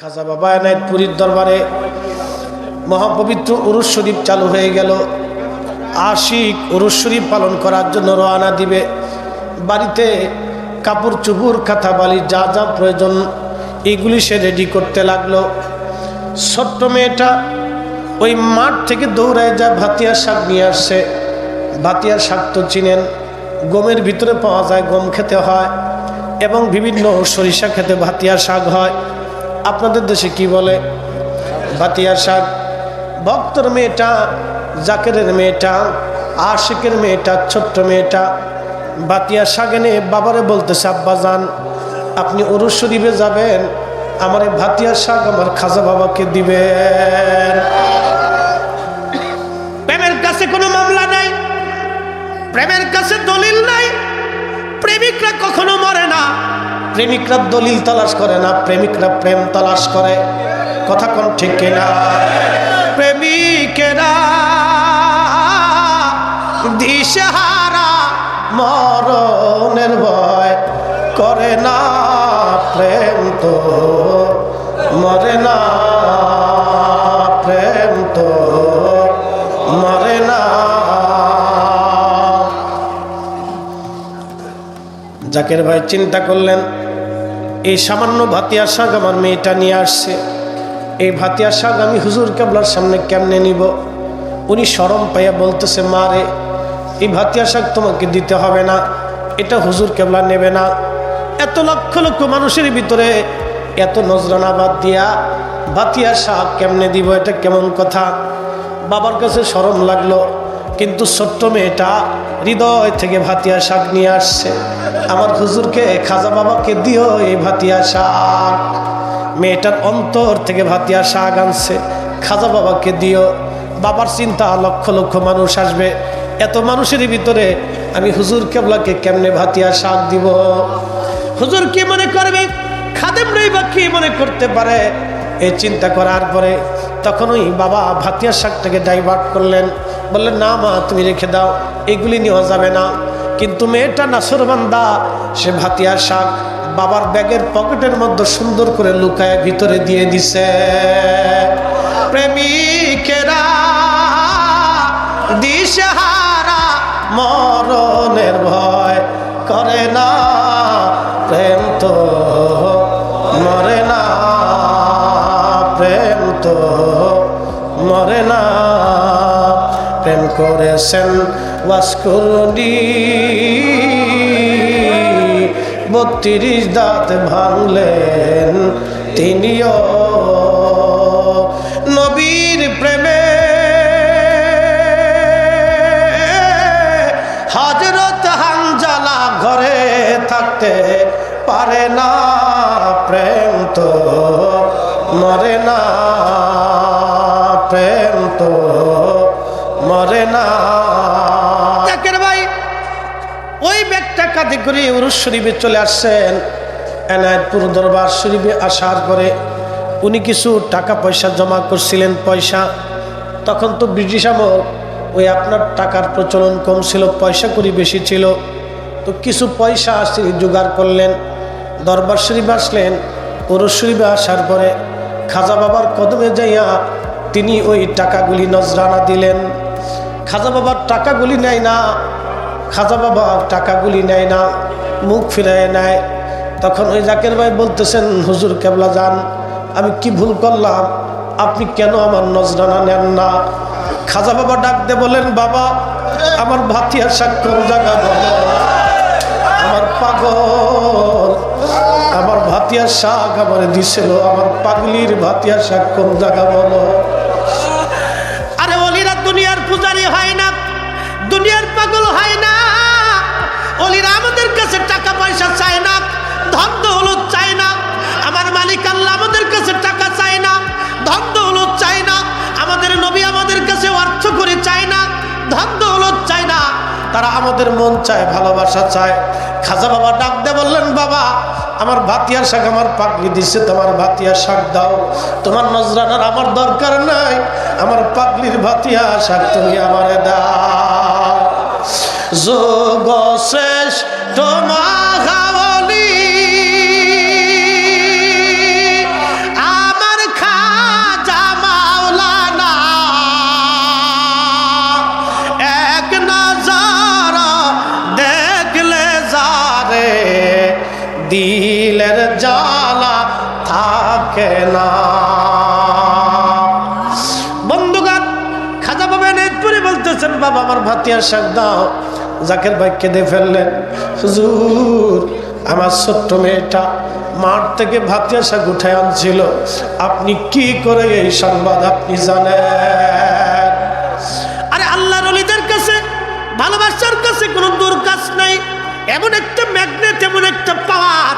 খাজা বাবা এনায়েতপুরীর দরবারে মহাপবিত্র উরুস শরীফ চালু হয়ে গেল। আশিক উরুস শরীফ পালন করার জন্য রওনা দিবে। বাড়িতে কাপড় চুপুর কাঁথা বালি যা যা প্রয়োজন এগুলি সে রেডি করতে লাগলো। ছোট্ট মেয়েটা ওই মাঠ থেকে দৌড়ায় যা ভাতিয়ার শাক নিয়ে আসছে। ভাতিয়ার শাক তো চিনেন, গমের ভিতরে পাওয়া যায়, গম খেতে হয় এবং বিভিন্ন সরিষা খেতে ভাতিয়ার শাক হয়। আপনাদের দেশে কি বলে? ভাতিয়ার শাক। ভক্তর মেয়েটা, জাকেরের মেয়েটা, আশিকের মেয়েটা, ছোট্ট মেয়েটা ভাতিয়ার শাক এনে বাবারে বলতেছে, আব্বা যান আপনি উরুস শরীফে যাবেন, আমার এই ভাতিয়ার শাক আমার খাজা বাবাকে দিবেন। প্রেমের কাছে কোনো মামলা নাই, প্রেমের কাছে দলিল নাই। প্রেমিকরা কখনো মরে না, প্রেমিকরা দলিল তালাশ করে না, প্রেমিকরা প্রেম তালাশ করে। কথা কোন ঠিক কিনা? প্রেমিকেরা দিশেহারা মরণের ভয় করে না, প্রেম তো মরে না, প্রেম তো মরে না। জাকের ভাই চিন্তা করলেন, এই সামান্য ভাতিয়ার শাক আমার মেয়েটা নিয়ে আসছে, এই ভাতিয়ার শাক আমি হুজুর কেবলার সামনে কেমনে নিব? উনি শরম পাইয়া বলতেছে, মা রে এই ভাতিয়ার শাক তোমাকে দিতে হবে না, এটা হুজুর কেবলা নেবে না। এত লক্ষ লক্ষ মানুষের ভিতরে এত নজরানা বাদ দিয়া ভাতিয়ার শাক কেমনে দিব? এটা কেমন কথা? বাবার কাছে শরম লাগলো, কিন্তু ছোট্ট মেয়েটা হৃদয় থেকে ভাতিয়ার শাক নিয়ে আসছে। আমার হুজুরকে, খাজা বাবাকে দিও এই ভাতিয়ার শাক। মেয়েটার অন্তর থেকে ভাতিয়ার শাক আনছে, খাজা বাবাকে দিও। বাবার চিন্তা, লক্ষ লক্ষ মানুষ আসবে, এত মানুষের ভিতরে আমি হুজুর কেবলাকে কেমনে ভাতিয়ার শাক দিব? হুজুর কি মনে করবে? খাদেম নেই বা কি মনে করতে পারে? এই চিন্তা করার পরে তখন ওই বাবা ভাতিয়ার শাকটাকে ডাইভার্ট করলেন, বললেন, না মা তুমি রেখে দাও, এগুলি নেওয়া যাবে না। কিন্তু মেয়েটা নাসরবান্দা, সে ভাতিয়ার শাক বাবার ব্যাগের পকেটের মধ্যে সুন্দর করে লুকায় ভিতরে দিয়ে দিছে। প্রেমিকেরা দিশেহারা মরণের ভয় করে না, প্রেম তো মরে না, প্রেম তো মরে না। প্রেম করেছেন ওয়াসকুরনি, 32 দাঁত ভাঙলেন তিনিও। নবীর প্রেমে হযরত হানজালা ঘরে থাকতে পারে না, প্রেম তো মরে না, প্রেম তো মরে না। জাকের ভাই ওই ব্যাগটা কাঁধে করে উরুস শরীফে চলে আসছেন। এনায়েতপুর দরবার শরীফে আসার পরে উনি কিছু টাকা পয়সা জমা করছিলেন, পয়সা। তখন তো ব্রিটিশ আমল, ওই আপনার টাকার প্রচলন কম ছিল, পয়সা করি বেশি ছিল। তো কিছু পয়সা জোগাড় করলেন, দরবার শরীফে আসলেন। উরুস শরীফে আসার পরে খাজা বাবার কদমে যাইয়া তিনি ওই টাকাগুলি নজরানা দিলেন। খাজা বাবার টাকাগুলি নেয় না, খাজা বাবা টাকাগুলি নেয় না, মুখ ফিরায় নেয়। তখন ওই জাকের ভাই বলতেছেন, হুজুর কেবলা যান, আমি কি ভুল করলাম? আপনি কেন আমার নজরানা নেন না? খাজা বাবা ডাক দিয়ে বলেন, বাবা আমার ভাতিয়ার শাক কোন জায়গা বলো? আমার পাগল, আমার ভাতিয়ার শাক আমার দিছিল, আমার পাগলির ভাতিয়ার শাক কোন জায়গা বলো? আরে ওলিরা দুনিয়ার পূজারি হয় না, দুনিয়ার পাগল হয় না। ওলিরা আমাদের কাছে টাকা পয়সা চায় না, ধন দৌলত চায় না। আমার মালিক আল্লাহ আমাদের কাছে টাকা চায় না, ধন দৌলত চায় না। আমাদের নবী আমাদের কাছে অর্থ করে চায় না, ধন দৌলত চায় না। তারা আমাদের মন চায়, ভালোবাসা চায়। খাজা বাবা ডাক দিয়ে বললেন, বাবা আমার ভাতিয়ার শাক আমার পাগলি দিচ্ছে, তোমার ভাতিয়ার শাক দাও। তোমার নজরানার আমার দরকার নাই, আমার পাগলির ভাতিয়ার শাক তুমি আমারে দাও। যোগ শ্রেষ্ঠ মাঘাবলী থাকে না। বন্ধুগণ, খাজা বাবা এরপরে বলতেছেন, বাবা আমার ভাতিয়ার শাক দাও। জাকের ভাই কেঁদে ফেললেন, হুজুর আমার ছোট্ট মেয়েটা মাঠ থেকে ভাতিয়া শাক উঠায় আনছিল, আপনি কি করে এই সংবাদ আপনি জানেন? আরে আল্লাহর ওলিদের কাছে ভালোবাসার কাছে কোনো দূর কাজ নাই। এমন একটা ম্যাগনেট, এমন একটা পাওয়ার,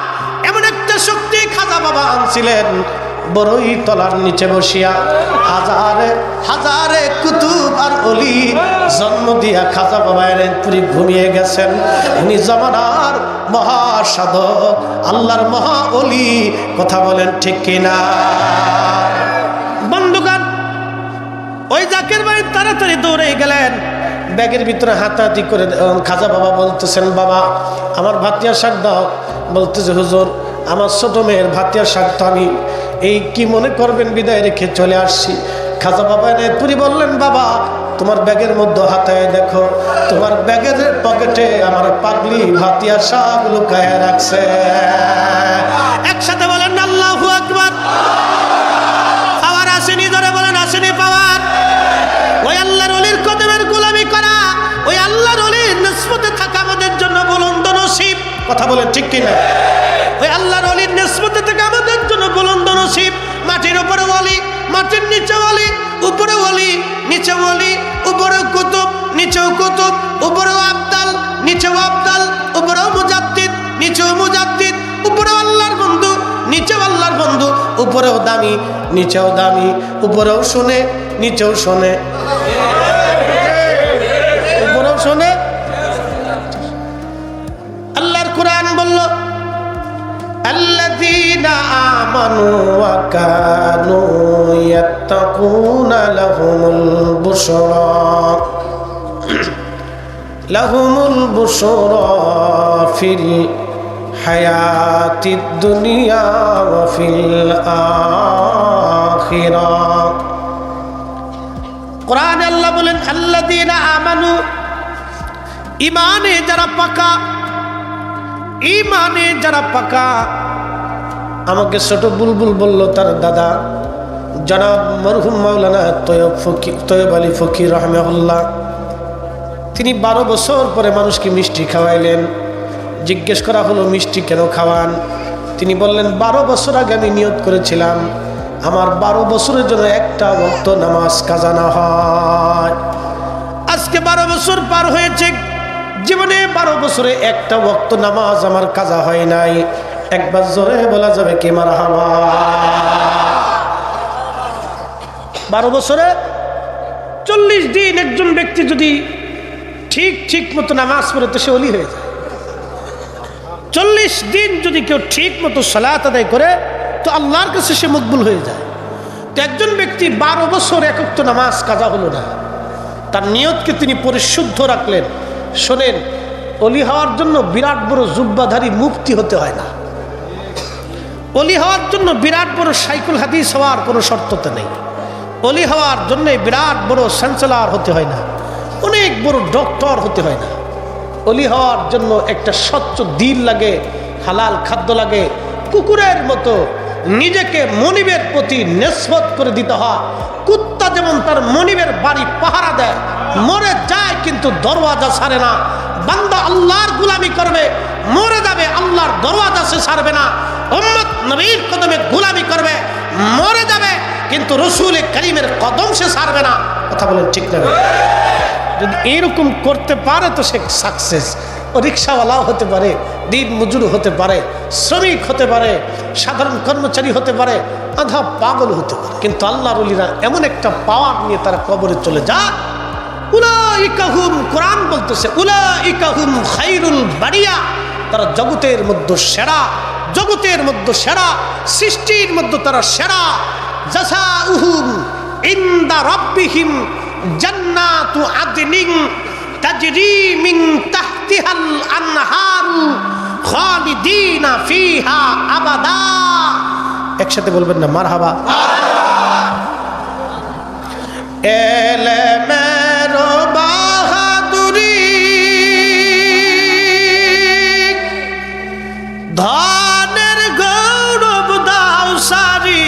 এমন একটা শক্তি খাজা বাবা আনছিলেন। বড়ই তলার নিচে বসিয়া হাজারে হাজারে কুতুব আর অলি জন্ম দিয়া খাজা বাবা পুরি ঘুমিয়ে গেছেন। উনি জামানার মহাসাধক, আল্লাহর মহা অলি। কথা বলেন ঠিক কিনা? বন্ধুগণ, ওই জাকের ভাই তাড়াতাড়ি দৌড়ে গেলেন, ব্যাগের ভিতরে হাতাহাতি করে খাজা বাবা বলতেছেন, বাবা আমার ভাতিয়া শাক দাও। বলতেছে, হুজুর আমার ছোট মেয়ের ভাতিয়া শাক তো আমি এই কি মনে করবেন বিদায় রেখে চলে আসছি। খাজা বাবা পুরি বললেন, বাবা তোমার ব্যাগের মধ্যে হাতায় দেখো, তোমার ব্যাগের পকেটে আমার পাগলি ভাতিয়া শাক লুকায় রাখছে। একসাথে বলেন আল্লাহু আকবার। পাওয়ার আসেনি, ধরে বলেন আসেনি পাওয়ার? ওই আল্লাহর ওলির কদমের গোলামি করা, ওই আল্লাহর ওলির নিসবতে থাকা আমাদের জন্য বুলন্দ নসিব। কথা বলেন ঠিক কিনা? ওই আল্লাহর ওলির নিসবতে থাকা আমাদের জন্য বুলন্দ নসিব। মাটির উপরে ওলি, মাটির নিচে ওলি, উপরে ওলি, নিচে ওলি, উপরে কুতুব, নিচেও কুতুব, উপরেও আবদাল, নিচেও আবদাল, উপরেও মুজাদ্দিদ, নিচেও মুজাদ্দিদ, উপরেও আল্লাহর বন্ধু, নিচেও আল্লাহর বন্ধু, উপরেও দামি, নিচেও দামি, উপরেও শুনে, নিচেও শোনে, উপরেও শোনে। আল্লাহর কোরআন বলল, الذين آمنوا وكانوا يتقون لهم البشرى في الحياة الدنيا وفي الآخرة। قرآن الله বলেন, الذين آمنوا, ইমানে যারা পাকা, ইমানে যারা পাকা। আমাকে ছোট বুলবুল বলল তার দাদা জনাব মরহুম মাওলানা তৈয়ব আলী ফকির রহমাহুল্লাহ, তিনি 12 বছর পরে মানুষকে মিষ্টি খাওয়াইলেন। জিজ্ঞেস করা হলো মিষ্টি কেন খাওয়ান? তিনি বললেন, 12 বছর আগে আমি নিয়ত করেছিলাম আমার 12 বছরের জন্য একটা ওয়াক্ত নামাজ কাজা না হয়। আজকে 12 বছর পার হয়েছে, জীবনে 12 বছরে একটা ওয়াক্ত নামাজ আমার কাজা হয় নাই। একবার জোরে বলা যাবে কি মারহাবা? 12 বছরে 40 দিন একজন ব্যক্তি যদি ঠিক মতো নামাজ পড়ে তো সে ওলি হয়ে যায়। 40 দিন যদি কেউ ঠিক মতো সালাত আদায় করে তো আল্লাহর কাছে সে মকবুল হয়ে যায়। তো একজন ব্যক্তি 12 বছর এক ওয়াক্ত নামাজ কাজা হলো না, তার নিয়তকে তিনি পরিশুদ্ধ রাখলেন। শোনেন, অলি হওয়ার জন্য বিরাট বড় জুব্বাধারী মুফতি হতে হয় না। অলি হওয়ার জন্য বিরাট বড় সাইকুল হাদিস হওয়ার কোনো শর্ততে নেই। অলি হওয়ার জন্য বিরাট বড় চ্যান্সেলর হতে হয় না, অনেক বড় ডক্টর হতে হয় না। অলি হওয়ার জন্য একটা স্বচ্ছ দিল লাগে, হালাল খাদ্য লাগে। কুকুরের মতো নিজেকে মনিবের প্রতি নিসবত করে দিতে হয়। কুত্তা যেমন তার মনিবের বাড়ি পাহারা দেয়, মরে যায় কিন্তু দরওয়াজা ছাড়ে না। বান্দা আল্লাহর গোলামি করবে, মরে যাবে, আল্লাহর দরওয়াজা সে ছাড়বে না। উম্মত নবীর কদমে গোলামি করবে, মরে যাবে কিন্তু রসুল করিমের কদম সে ছাড়বে না। কথা বলেন ঠিক না? যদি এরকম করতে পারে তো সে সাকসেস। ও রিক্সাওয়ালাও হতে পারে, দিন মজুর হতে পারে, শ্রমিক হতে পারে, সাধারণ কর্মচারী হতে পারে, আধা পাগল হতে পারে, কিন্তু আল্লাহর ওলিরা এমন একটা পাওয়ার নিয়ে তারা কবরে চলে যায়। উলাইকাহুম, কোরআন বলতেছে উলাইকাহুম খায়রুল বারিয়া, তারা জগতের মধ্যে সেরা, জগতের মধ্যে সেরা, সৃষ্টির মধ্যে তারা সেরা। জাযাউহুম ইনদা রাব্বিহিম জান্নাতু আদনিন তাজরি মিন তাহতিহাল আনহারু খালিদিনা ফিহা আবাদা। একসাথে বলবেন না মারহাবা? এলেমের বাহাদুরি ধনের গৌরব দাও সারি,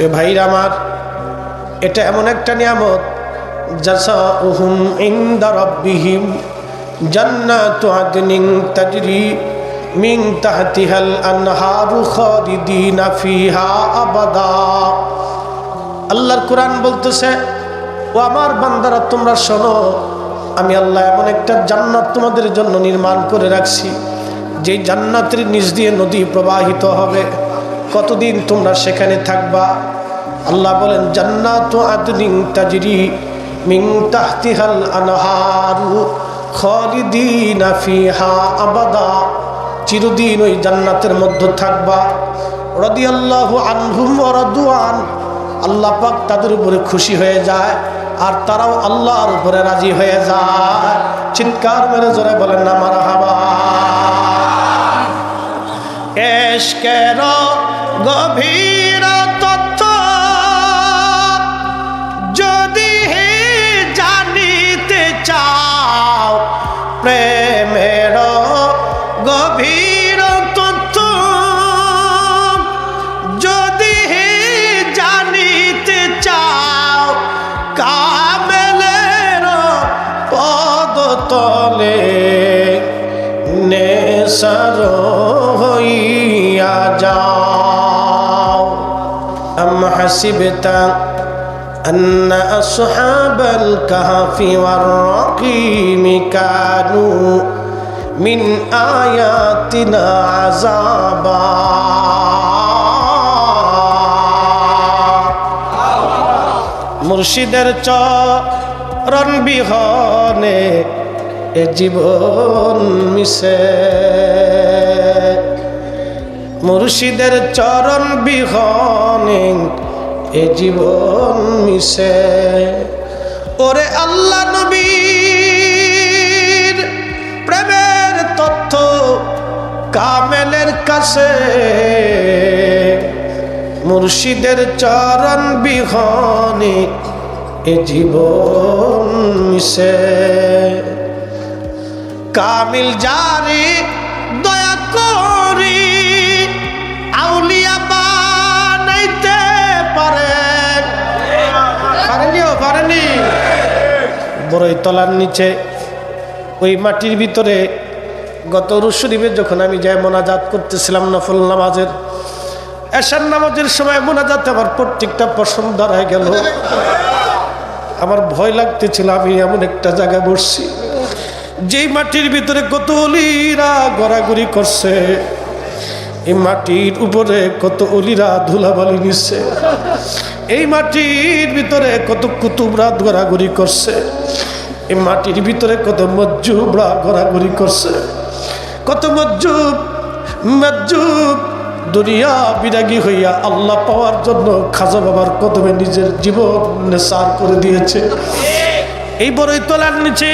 এ ভাইরা আমার, এটা এমন একটা নিয়ামত, জাযাউহুম ইনদা রাব্বিহিম জান্নাতু আদনিন তাজরি মিন তাহতিহাল আনহারু খালিদিনা ফিহা আবাদা। আল্লাহর কোরআন বলতেছে, ও আমার বান্দারা তোমরা শোনো, আমি আল্লাহ এমন একটা জান্নাত তোমাদের জন্য নির্মাণ করে রাখছি, যেই জান্নাতের নিচ দিয়ে নদী প্রবাহিত হবে। কতদিন তোমরা সেখানে থাকবা? আল্লাহ বলেন, জান্নাতু আদনিন তাজরি মিন তাহতিহাল আনহারু খালিদিনা ফিহা আবাদা। চিরদিন ওই জান্নাতের মধ্যে থাকবা। রাদিয়াল্লাহু আনহুম ওয়া রাদওয়ান, আল্লাহ পাক তাদের উপরে খুশি হয়ে যায় আর তারাও আল্লাহর উপরে রাজি হয়ে যায়। চিৎকার মেরে জোরে বলেন না মারহাবা। ইশকের গভীর তথ্য যদি জানিতে চাও, প্রেমের গভীর তথ্য যদি জানিতে চাও, কামেলের পদতলে নেশার হইয়া যাও। আম হাসিবতা أن أصحاب الكهف والرقيم كانوا من آياتنا عذابا। মুর্শিদের চরণ বিহনে এ জীবন মিশে, মুর্শিদের চরণ বিহনে এ জীবন মিশে। ওরে আল্লাহ নবীর প্রেমের তথ্য কামেলের কাছে, মুর্শিদের চরণ বিহনে এ জীবন মিশে। কামিল জারি দয়া করি আউলিয়া বানাইতে পারেন, পারেনি? বড়ই তলার নিচে ওই মাটির ভিতরে গত উরুস শরীফে যখন আমি যাই মোনাজাত করতেছিলাম নফল নামাজের, এশার নামাজের সময় মোনাজাতে আমার প্রত্যেকটা পছন্দ হয়ে গেল। আমার ভয় লাগতেছিল, আমি এমন একটা জায়গায় বসছি যেই মাটির ভিতরে কত অলিরা গড়াগড়ি করছে, এই মাটির উপরে কত অলিরা ধুলাবালি নিচ্ছে, এই মাটির ভিতরে কত কুতুবরা গড়াগড়ি করছে, এই মাটির ভিতরে কত মজ্জুবরা গড়াগড়ি করছে, কত মজ্জুব দুনিয়া বিরাগী হইয়া আল্লাহ পাওয়ার জন্য খাজা বাবার কদমে নিজের জীবন নেসার করে দিয়েছে। এই বড়ই তলার নিচে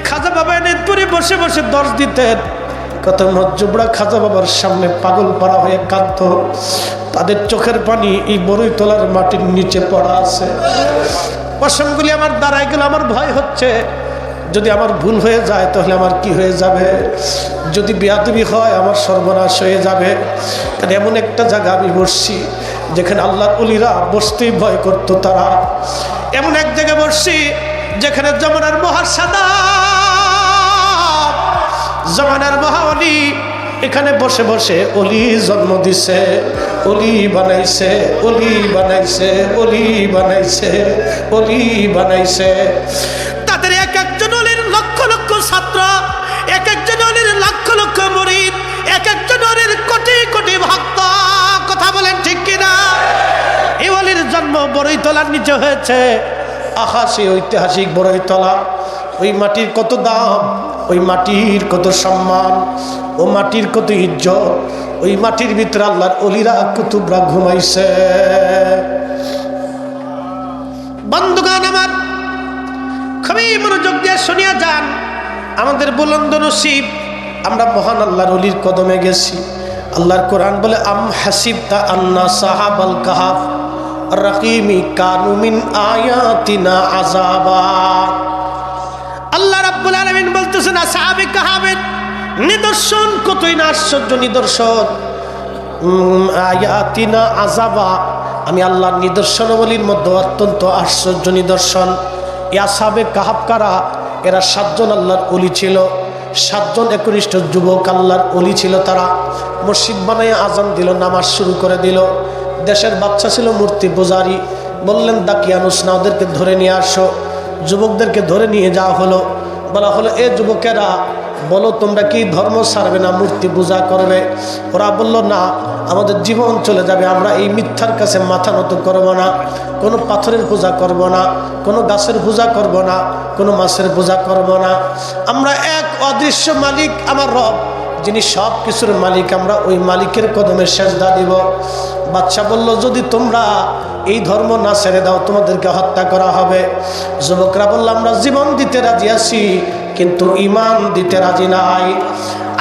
খাজা বাবা নেতপুরে বসে বসে দর্শ দিতেন। কত মজ্জুবরা খাজা বাবার সামনে পাগল পাড়া হয়ে কাঁদত, তাদের চোখের পানি এই বড়ই তলার মাটির নিচে পড়া আছে। প্রসঙ্গগুলি আমার দাঁড়ায় গেল, আমার ভয় হচ্ছে যদি আমার ভুল হয়ে যায় তাহলে আমার কি হয়ে যাবে, যদি বেয়াদবি হয় আমার সর্বনাশ হয়ে যাবে। কারণ এমন একটা জায়গা আমি বসছি যেখানে আল্লাহর ওলিরা বসতেই ভয় করতো তারা। এমন এক জায়গায় বসছি যেখানে জমানার মহাসাদা জমানার মহাওলি এখানে বসে বসে অলি জন্ম দিছে, অলি বানাইছে, অলি বানাইছে, অলি বানাইছে, অলি বানাইছে। তাদের এক একজন অলির লক্ষ লক্ষ ছাত্র, এক একজন অলির লক্ষ লক্ষ মুরিদ, এক একজন অলির কোটি কোটি ভক্ত। কথা বলেন ঠিক কিনা? এই অলির জন্ম বড়ই তলার নিচে হয়েছে। আহা, সেই ঐতিহাসিক বড়ই তলা, ওই মাটির কত দাম, ওই মাটির কত সম্মান, ও মাটির কত ইজ্জত। ওই মাটির ভিতরে আল্লাহর অলিরা কুতুবরা ঘুমাইছে। বন্ধুগণ আমার, খুবই মনোযোগ দিয়ে শুনিয়া যান। আমাদের বুলন্দ নসিব, আমরা মহান আল্লাহর অলির কদমে গেছি। আল্লাহর কোরআন বলে, আম হাসিবতা আন্না সাহাবাল কাহাফ রাকিমি কানু মিন আয়াতিনা আযাবা। আল্লাহ রাব্বুল আলামিন বলতেছেন, আসহাবে কাহাফের নিদর্শন কতই না আশ্চর্য নিদর্শন। আয়াতিনা আযাবা, আমি আল্লাহর নিদর্শনাবলীর মধ্যে অত্যন্ত আশ্চর্য নিদর্শন। আসহাবে কাহাফ কারা? এরা 7 জন আল্লাহর ওলি ছিল, 7 জন একনিষ্ঠ যুবক আল্লাহর ওলি ছিল। তারা মসজিদ বানায় আজান দিল, নামাজ শুরু করে দিল। দেশের বাচ্চা ছিল মূর্তি পূজারি, বললেন দাকিয়ানুস না, ওদেরকে ধরে নিয়ে আসো। যুবকদেরকে ধরে নিয়ে যাওয়া হলো। বলা হলো, এ যুবকেরা বলো তোমরা কি ধর্ম ছাড়বে না মূর্তি পূজা করবে? ওরা বলল, না, আমাদের জীবন চলে যাবে, আমরা এই মিথ্যার কাছে মাথা নত করব না, কোনো পাথরের পূজা করব না, কোনো গাছের পূজা করব না, কোনো মাছের পূজা করব না। আমরা এক অদৃশ্য মালিক আমার রব, যিনি সব কিছুর মালিক, আমরা ওই মালিকের কদমে সেজদা দিব। বাদশা বলল, যদি তোমরা এই ধর্ম না ছেড়ে দাও তোমাদেরকে হত্যা করা হবে। যুবকরা বলল, আমরা জীবন দিতে রাজি আছি কিন্তু ঈমান দিতে রাজি নাই।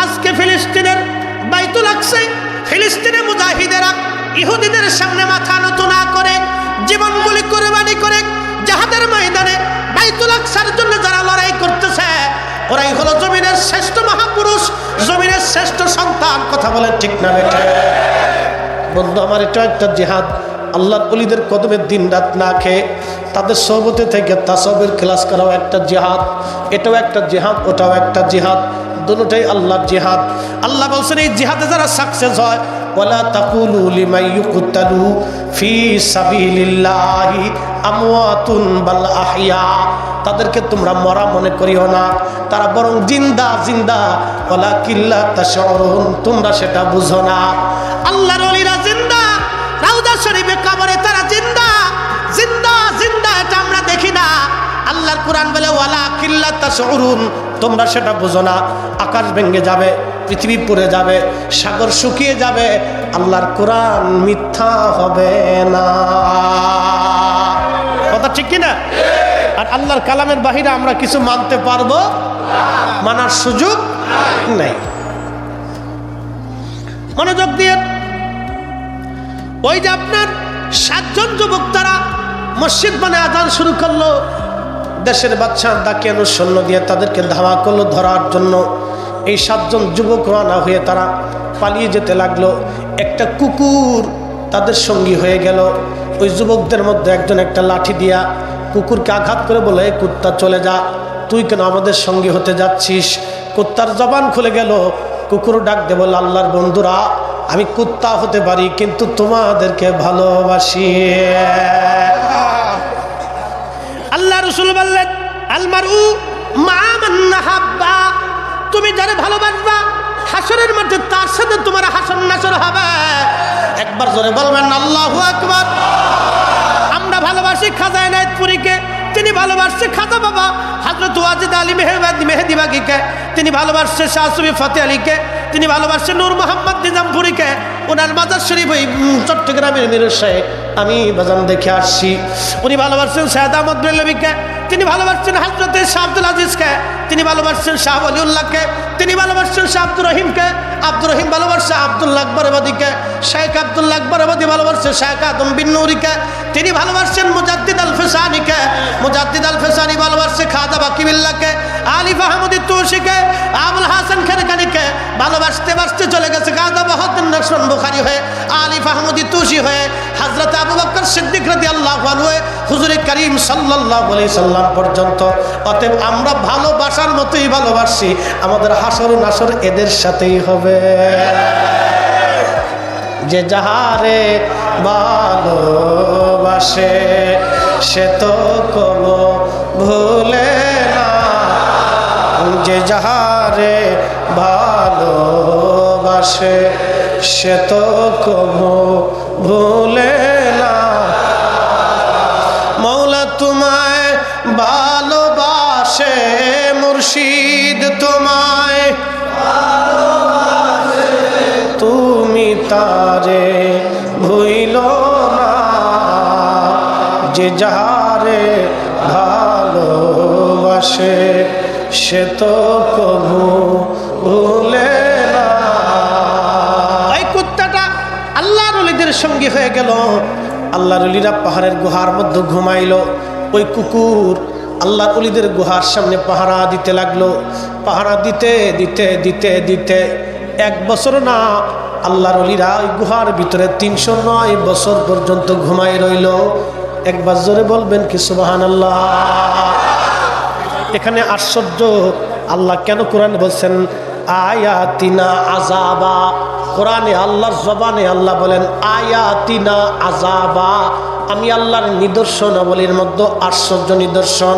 আজকে ফিলিস্তিনের বাইতুল আকসা, ফিলিস্তিনের মুজাহিদেরা ইহুদিদের সামনে মাথা নত না করে জীবনগুলি কুরবানি করে জিহাদের ময়দানে বাইতুল আকসার জন্য যারা লড়াই করতেছে, ওরাই হলো জমিনের শ্রেষ্ঠ মহাপুরুষ, জমিনের শ্রেষ্ঠ সন্তান। কথা বলেন ঠিক না বেটা? বন্ধু আমার, এটা একটা জিহাদ। আল্লাহর ওলিদের কদমে দিন রাত না খেয়ে তাদের সোহবতে থেকে তাসাউফের ক্লাস করাও একটা জিহাদ। এটাও একটা জিহাদ, ওটাও একটা জিহাদ, দুটোটাই আল্লাহর জিহাদ। আল্লাহ বলছেন এই জিহাদে যারা সাকসেস হয়, ওয়ালা তাকুলু লিমান ইউকতালু ফি সাবিলিল্লাহি আমওয়াতুন বাল আহইয়া, তাদেরকে তোমরা মরা মনে করিও না, তারা বরং জিন্দা জিন্দা। ওয়ালাকিন লা তাশউরুন, তোমরা সেটা বুঝো না। আল্লাহর ওলিরা জিন্দা, রাউদা শরীফে কবরে তারা জিন্দা জিন্দা জিন্দা, এটা আমরা দেখি না। আল্লাহর কোরআন বলে ওয়ালাকিন লা তাশউরুন, তোমরা সেটা বুঝো না। আকাশ ভেঙে যাবে, পৃথিবী পুড়ে যাবে, সাগর শুকিয়ে যাবে, আল্লাহর কোরআন মিথ্যা হবে না। কথা ঠিক কিনা? আর আল্লাহর কালামের বাহিরে আমরা কিছু মানতে পারবো? মানার সুযোগ নাই। মনোযোগ দিয়ে, ওই যে আপনার 7 জন যুবক তারা মসজিদ বানায় আজান শুরু করলো। দেশের বাদশা দাকিয়ানু সৈন্য দিয়ে তাদেরকে ধাওয়া করলো ধরার জন্য। এই 7 জন যুবক রওনা হয়ে তারা পালিয়ে যেতে লাগলো। একটা কুকুর তাদের সঙ্গী হয়ে গেল। ওই যুবকদের মধ্যে একজন একটা লাঠি দিয়া কুকুরকে আঘাত করে বলে, কুত্তা চলে যা, তুই কেন আমাদের সঙ্গী হতে যাচ্ছিস? কুত্তার জবান খুলে গেল। কুকুর ডাক দে বলে, আল্লাহর বন্ধুরা, আমি কুত্তা হতে পারি কিন্তু তোমাদেরকে ভালোবাসি। আল্লাহ রাসূল বললেন, আল মারউ মা মান নাহাব্বা, তুমি যারে ভালোবাসবা হাসরের মধ্যে তার সাথে তোমার হাসর নাসর হবে। একবার জোরে বলবেন আল্লাহু আকবার। আমরা ভালোবাসি খাজা এনায়েতপুরীকে, তিনি ভালোবাসছে খাজা বাবা হযরত ওয়াজিদ আলী মেহেদি বাগীকে, তিনি ভালোবাসছে শাহ সুফি ফতেহ আলীকে, তিনি ভালোবাসছেন নূর মোহাম্মদ নিজামপুরীকে। ওনার মাজার শরীফ ওই চট্টগ্রামের মিরসায় আমি বাজান দেখে আসছি। উনি ভালোবাসছেন সৈয়দ আহমদ বেরলভীকে, তিনি ভালোবাসছেন হযরতে শাহ আব্দুল আজিজকে, তিনি ভালোবাসছেন শাহ ওয়ালিউল্লাহকে, তিনি ভালোবাসছেন শাহ আব্দুর রহিমকে, আব্দুর রহিম ভালোবাসছে আব্দুল্লাহ আকবর আবাদীকে, শেখ আব্দুল্লাহ আকবর আবাদী ভালোবাসছে শেখ আদম বিন নূরিকে, তিনি ভালোবাসছেন মুজাদ্দিদ আল ফেসানিকে, মুজাদ্দিদ আল ফেসানি ভালোবাসছে খাজা বাকিবিল্লাহকে, আলিফ আহমদ তুশিকে, আবুল হাসান খানকানিকে ভালোবাসতে বাসতে চলে গেছে খাজা বাহাউদ্দিন নকশবন্দি বুখারী হয়ে, আলিফ আহমদ তুশি হয়ে, হযরত আবু বকর সিদ্দিক রাদিয়াল্লাহু আনহু হয়ে, হুজুরে কারীম সাল্লাল্লাহু আলাইহি সাল্লাম পর্যন্ত। অতএব আমরা ভালোবাসার মতোই ভালোবাসি, আমাদের হাসর নাসর এদের সাথেই হবে। যে যাহারে ভালোবাসে সে তো কোনো ভুলে না, যে যাহারে ভালোবাসে সে তো কোনো ভুলে না। মৌলা তোমায় ভালোবাসে, মুর্শিদ তোমায় ভালোবাসে, তুমি তারে ভুইল না। যে যাহারে ভালোবাসে সে তো কভু ভুলে না। এই কুত্তাটা আল্লাহর ওলিদের সঙ্গী হয়ে গেল। আল্লাহর ওলিরা পাহাড়ের গুহার মধ্যে ঘুমাইল। ওই কুকুর আল্লাহর ওলিদের গুহার সামনে পাহারা দিতে লাগলো। পাহারা দিতে দিতে দিতে দিতে 1 বছর না আল্লাহর ওলিরা ওই গুহার ভিতরে 309 বছর পর্যন্ত ঘুমাই রইল। একবার জোরে বলবেন কি সুবহানাল্লাহ। এখানে আশ্চর্য, আল্লাহ কেন কোরআনে বলছেন আয়াতিনা আযাবা? কোরআনে আল্লাহর জবানে আল্লাহ বলেন আয়াতিনা আযাবা, আমি আল্লাহর নিদর্শনাবলীর মধ্যে আশ্চর্য নিদর্শন।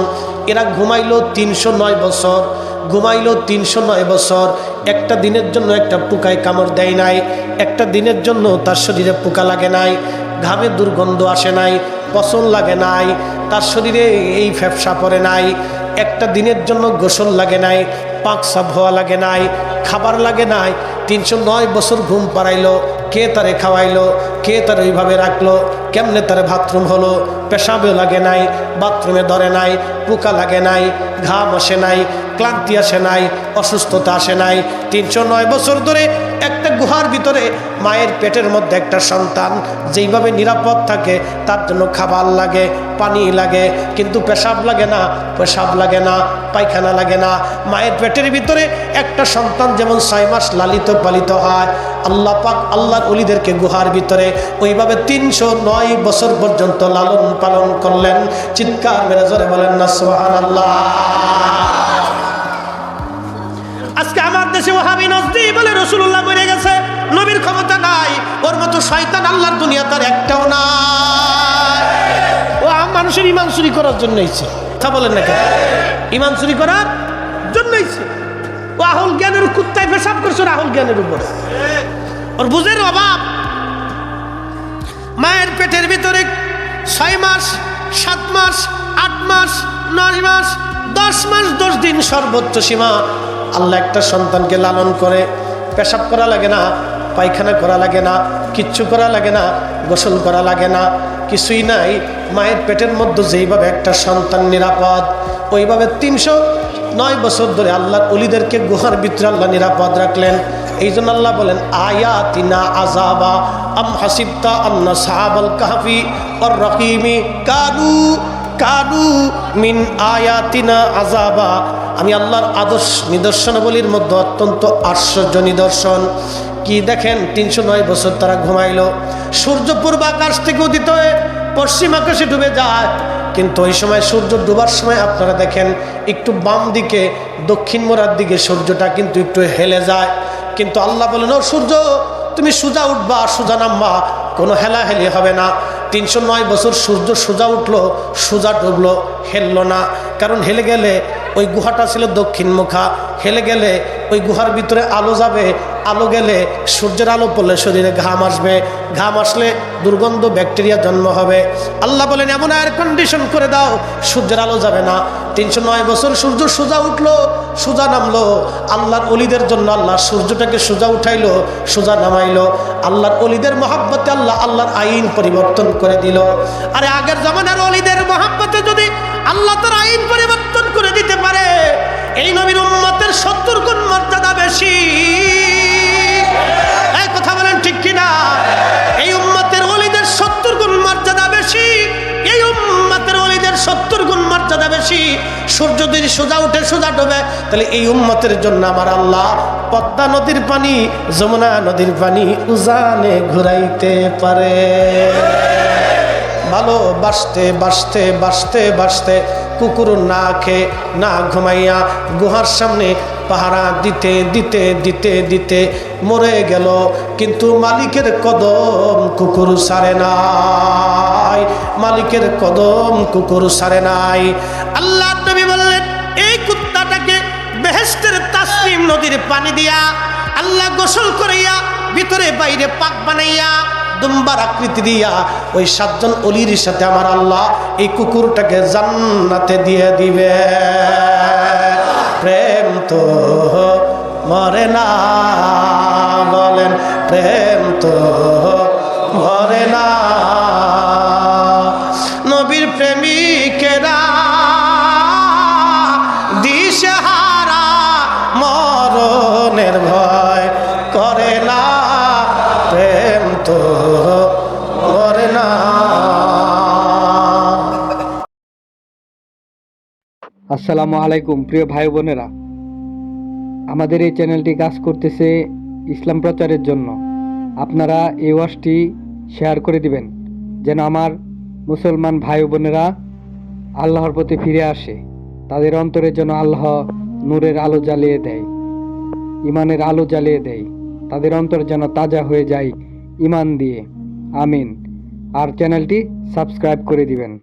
এরা ঘুমাইলো 309 বছর, ঘুমাইলো 309 বছর। একটা দিনের জন্য একটা পোকায় কামড় দেয় নাই, একটা দিনের জন্য তার শরীরে পোকা লাগে নাই, ঘামে দুর্গন্ধ আসে নাই, পচন লাগে নাই, তার শরীরে এই ফ্যাপসা পড়ে নাই, একটা দিনের জন্য গোসল লাগে নাই, পাক সাফ হওয়া লাগে নাই, খাবার লাগে নাই। 309 বছর ঘুম পাড়াইলো। কে তারে খাওয়াইলো? কে তার ওইভাবে রাখলো? কেমনে তারে বাথরুম হলো? পেশাবেও লাগে নাই, বাথরুমে ধরে নাই, পোকা লাগে নাই, ঘাম আসে নাই, ক্লান্তি আসে নাই, অসুস্থতা আসে নাই। 309 বছর ধরে একটা গুহার ভিতরে মায়ের পেটের মধ্যে একটা সন্তান যেইভাবে নিরাপদ থাকে, তার জন্য খাবার লাগে, পানি লাগে, কিন্তু পেশাব লাগে না, পেশাব লাগে না, পায়খানা লাগে না। মায়ের পেটের ভিতরে একটা সন্তান যেমন 6 মাস লালিত পালিত হয়, আল্লাহ পাক আল্লাহর ওলিদেরকে গুহার ভিতরে ওইভাবে 309 বছর পর্যন্ত লালন পালন করলেন। চিৎকার মেরে জোরে বলেন না সুবহানাল্লাহ। আজকে আমার দেশে ওয়াহাবি নজদি বলে রাসূলুল্লাহ মরে গেছে, নবীর ক্ষমতা নাই, ওর মতো শয়তান আল্লাহর দুনিয়া তার একটাও নাই। ও মানুষের ইমান চুরি করার জন্য হইছে, কথা বলেন না কেন? ইমান চুরি করার জন্য হইছে। ও আহুল জ্ঞানের কুত্তায় পেশাব করছে রাহুল জ্ঞানের উপরে, ওর বুঝের অভাব। মায়ের পেটের ভিতরে 6 মাস, 7 মাস, 8 মাস, 9 মাস, 10 মাস 10 দিন সর্বোচ্চ সীমা আল্লাহ একটা সন্তানকে লালন করে। পেশাব করা লাগে না, পায়খানা করা লাগে না, কিচ্ছু করা লাগে না, গোসল করা লাগে না, কিছুই নাই। মায়ের পেটের মধ্যে যেইভাবে একটা সন্তান নিরাপদ, ওইভাবে 309 বছর ধরে আল্লাহর ওলিদেরকে গুহার ভিতরে আল্লাহ নিরাপদ রাখলেন। এই জন্য আল্লাহ বলেন আয়াতিনা আযাবা আম হাসিবতা আন্না সাহাবাল কাহফি ওয়ার রাকিমি কানু মিন আয়াতিনা আযাবা। আমি আল্লাহর আদর্শ নিদর্শনাবলীর মধ্যে অত্যন্ত আশ্চর্য নিদর্শন। কি দেখেন, 309 বছর তারা ঘুমাইলো। সূর্য পূর্ব আকাশ থেকে উদিত হয়ে পশ্চিম আকাশে ডুবে যায়, কিন্তু ওই সময় সূর্য ডুবার সময় আপনারা দেখেন একটু বাম দিকে, দক্ষিণ মোড়ার দিকে সূর্যটা কিন্তু একটু হেলে যায়। কিন্তু আল্লাহ বলেন ও সূর্য তুমি সোজা উঠবা, সোজা নামবা, কোনো হেলাহেলি হবে না। 309 বছর সূর্য সোজা উঠলো, সোজা ডুবলো, হেললো না। কারণ হেলে গেলে ওই গুহাটা ছিল দক্ষিণ মুখা, হেলে গেলে ওই গুহার ভিতরে আলো যাবে, আলো গেলে সূর্যের আলো পড়লে শরীরে ঘাম আসবে, ঘাম আসলে দুর্গন্ধ ব্যাকটেরিয়া জন্ম হবে। আল্লাহ বলেন এমন এয়ার কন্ডিশন করে দাও সূর্যের আলো যাবে না। 309 বছর সূর্য সোজা উঠলো, সোজা নামলো। আল্লাহর ওলিদের জন্য আল্লাহ সূর্যটাকে সোজা উঠাইলো, সোজা নামাইলো। আল্লাহর ওলিদের মহাব্বতে আল্লাহ আল্লাহর আইন পরিবর্তন করে দিল। আরে আগের জামানার ওলিদের মহাব্বতে যদি আল্লাহ তার আইন পরিবর্তন করে দিতে পারে, এই নবীর উম্মতের 70 গুণ মর্যাদা বেশি। এই কথা বলেন ঠিক কিনা? এই উম্মতের ওলিদের 70 গুণ মর্যাদা বেশি, এই উম্মতের ওলিদের 70 গুণ মর্যাদা বেশি। সূর্য যদি সোজা উঠে সোজা ডোবে, তাহলে এই উম্মতের জন্য আমার আল্লাহ পদ্মা নদীর পানি, যমুনা নদীর পানি উজানে ঘুরাইতে পারে। ভালো বাসতে বাসতে বাসতে বাসতে কুকুর না খেয়ে না ঘুমাইয়া গুহার সামনে পাহারা দিতে দিতে দিতে দিতে মরে গেল, কিন্তু মালিকের কদম কুকুর ছাড়ে নাই, মালিকের কদম কুকুর ছাড়ে নাই। আল্লাহ নবী বললেন এই কুত্তাটাকে বেহেশতের তাসনিম নদীর পানি দিয়া আল্লাহ গোসল করিয়া ভিতরে বাইরে পাক বানাইয়া দুম্বার আকৃতি দিয়া ওই 7 জন ওলির সাথে আমার আল্লাহ এই কুকুরটাকে জান্নাতে দিয়ে দিবে। প্রেম তো মরে না, বলেন প্রেম তো মরে না। নবীর প্রেমিকেরা দিশেহারা, মরণের ভয় করে না, প্রেম তো মরে না। আসসালামু আলাইকুম প্রিয় ভাই বোনেরা, আমাদের এই চ্যানেলটি কাজ করতেছে ইসলাম প্রচারের জন্য। আপনারা এই ওয়াজটি শেয়ার করে দিবেন যেন আমার মুসলমান ভাই বোনেরা আল্লাহর প্রতি ফিরে আসে, তাদের অন্তরে যেন আল্লাহ নূরের আলো জ্বালিয়ে দেয়, ইমানের আলো জ্বালিয়ে দেয়, তাদের অন্তর যেন তাজা হয়ে যায় ইমান দিয়ে। আমিন। আর চ্যানেলটি সাবস্ক্রাইব করে দিবেন।